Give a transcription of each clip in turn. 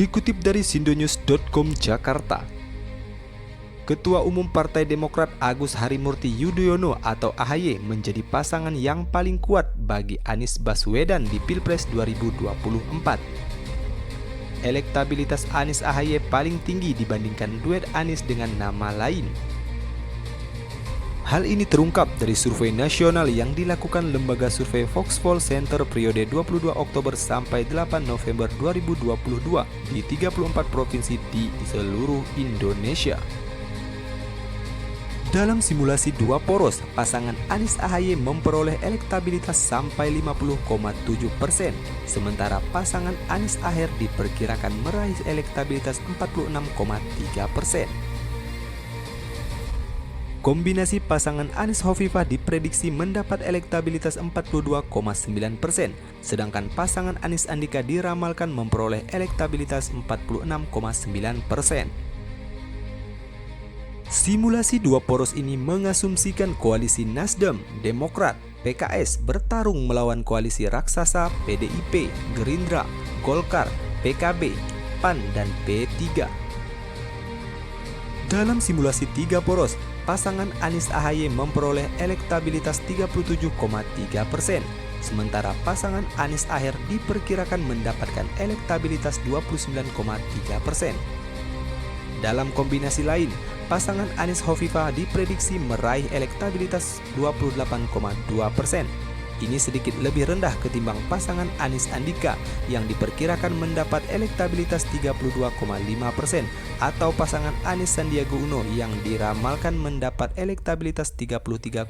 Dikutip dari sindonews.com Jakarta, Ketua Umum Partai Demokrat Agus Harimurti Yudhoyono atau AHY menjadi pasangan yang paling kuat bagi Anies Baswedan di Pilpres 2024. Elektabilitas Anies AHY paling tinggi dibandingkan duet Anies dengan nama lain. Hal ini terungkap dari survei nasional yang dilakukan lembaga survei Foxpol Center periode 22 Oktober sampai 8 November 2022 di 34 provinsi di seluruh Indonesia. Dalam simulasi dua poros, pasangan Anies AHY memperoleh elektabilitas sampai 50,7%, sementara pasangan Anies Aher diperkirakan meraih elektabilitas 46,3%. Kombinasi pasangan Anies Hovifah diprediksi mendapat elektabilitas 42,9%, sedangkan pasangan Anies Andika diramalkan memperoleh elektabilitas 46,9%. Simulasi dua poros ini mengasumsikan koalisi Nasdem, Demokrat, PKS bertarung melawan koalisi raksasa PDIP, Gerindra, Golkar, PKB, PAN, dan P3. Dalam simulasi tiga poros, pasangan Anies AHY memperoleh elektabilitas 37,3%, sementara pasangan Anies Aher diperkirakan mendapatkan elektabilitas 29,3%. Dalam kombinasi lain, pasangan Anies Hovifah diprediksi meraih elektabilitas 28,2%. Ini sedikit lebih rendah ketimbang pasangan Anies Andika yang diperkirakan mendapat elektabilitas 32,5% atau pasangan Anies Sandiaga Uno yang diramalkan mendapat elektabilitas 33,8%.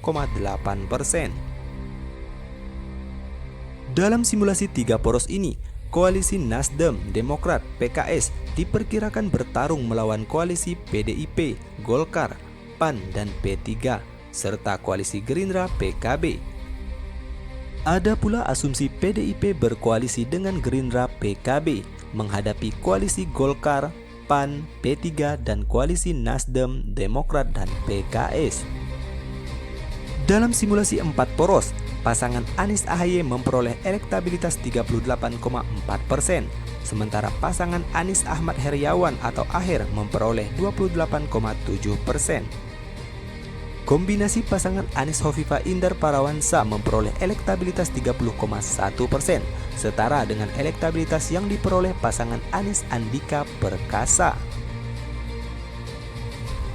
Dalam simulasi tiga poros ini, koalisi Nasdem, Demokrat, PKS diperkirakan bertarung melawan koalisi PDIP, Golkar, PAN, dan P3, serta koalisi Gerindra, PKB. Ada pula asumsi PDIP berkoalisi dengan Gerindra, PKB, menghadapi koalisi Golkar, PAN, P3, dan koalisi Nasdem, Demokrat, dan PKS. Dalam simulasi empat poros, pasangan Anies AHY memperoleh elektabilitas 38,4%, sementara pasangan Anies Ahmad Heriawan atau Aher memperoleh 28,7%. Kombinasi pasangan Anies Hovifah Indar Parawansa memperoleh elektabilitas 30,1%, setara dengan elektabilitas yang diperoleh pasangan Anies Andika Perkasa.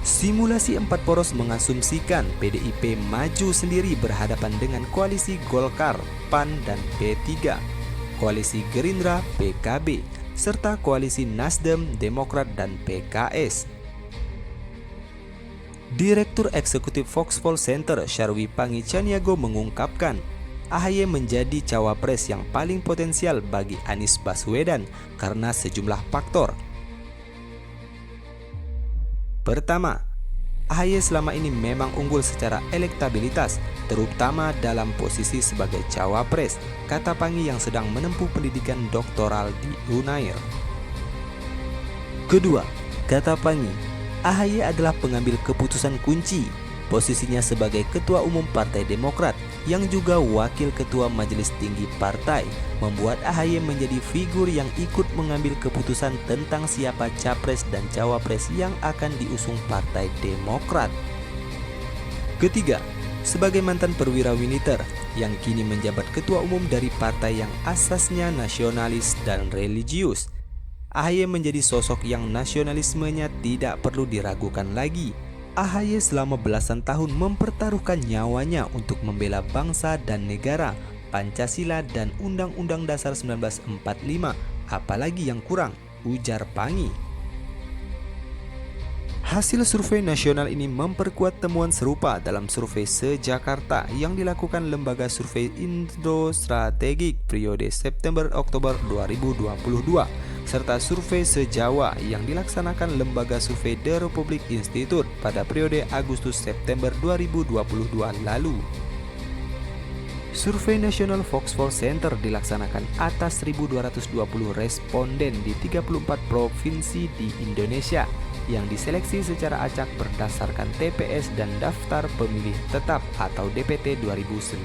Simulasi empat poros mengasumsikan PDIP maju sendiri berhadapan dengan koalisi Golkar, PAN, dan P3, koalisi Gerindra, PKB, serta koalisi Nasdem, Demokrat, dan PKS. Direktur Eksekutif Foxpol Center Syarwi Pangi Caniago mengungkapkan, AHY menjadi cawapres yang paling potensial bagi Anies Baswedan karena sejumlah faktor. Pertama, AHY selama ini memang unggul secara elektabilitas, terutama dalam posisi sebagai cawapres, kata Pangi yang sedang menempuh pendidikan doktoral di Unair. Kedua, kata Pangi, AHY adalah pengambil keputusan kunci, posisinya sebagai Ketua Umum Partai Demokrat yang juga Wakil Ketua Majelis Tinggi Partai, membuat AHY menjadi figur yang ikut mengambil keputusan tentang siapa capres dan cawapres yang akan diusung Partai Demokrat. Ketiga, sebagai mantan perwira militer yang kini menjabat Ketua Umum dari partai yang asasnya nasionalis dan religius, AHY menjadi sosok yang nasionalismenya tidak perlu diragukan lagi. AHY selama belasan tahun mempertaruhkan nyawanya untuk membela bangsa dan negara, Pancasila dan Undang-Undang Dasar 1945, apalagi yang kurang, ujar Pangi. Hasil survei nasional ini memperkuat temuan serupa dalam survei se-Jakarta yang dilakukan lembaga survei Indo-Strategik periode September-Oktober 2022, serta survei se-Jawa yang dilaksanakan lembaga survei The Republic Institute pada periode Agustus-September 2022 lalu. Survei nasional Foxpol Center dilaksanakan atas 1.220 responden di 34 provinsi di Indonesia yang diseleksi secara acak berdasarkan TPS dan Daftar Pemilih Tetap atau DPT 2019.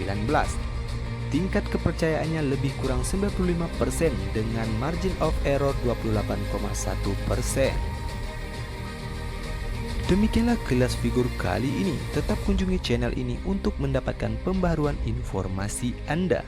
tingkat kepercayaannya lebih kurang 95% dengan margin of error 28,1%. Demikianlah Kilas Figur kali ini. Tetap kunjungi channel ini untuk mendapatkan pembaruan informasi Anda.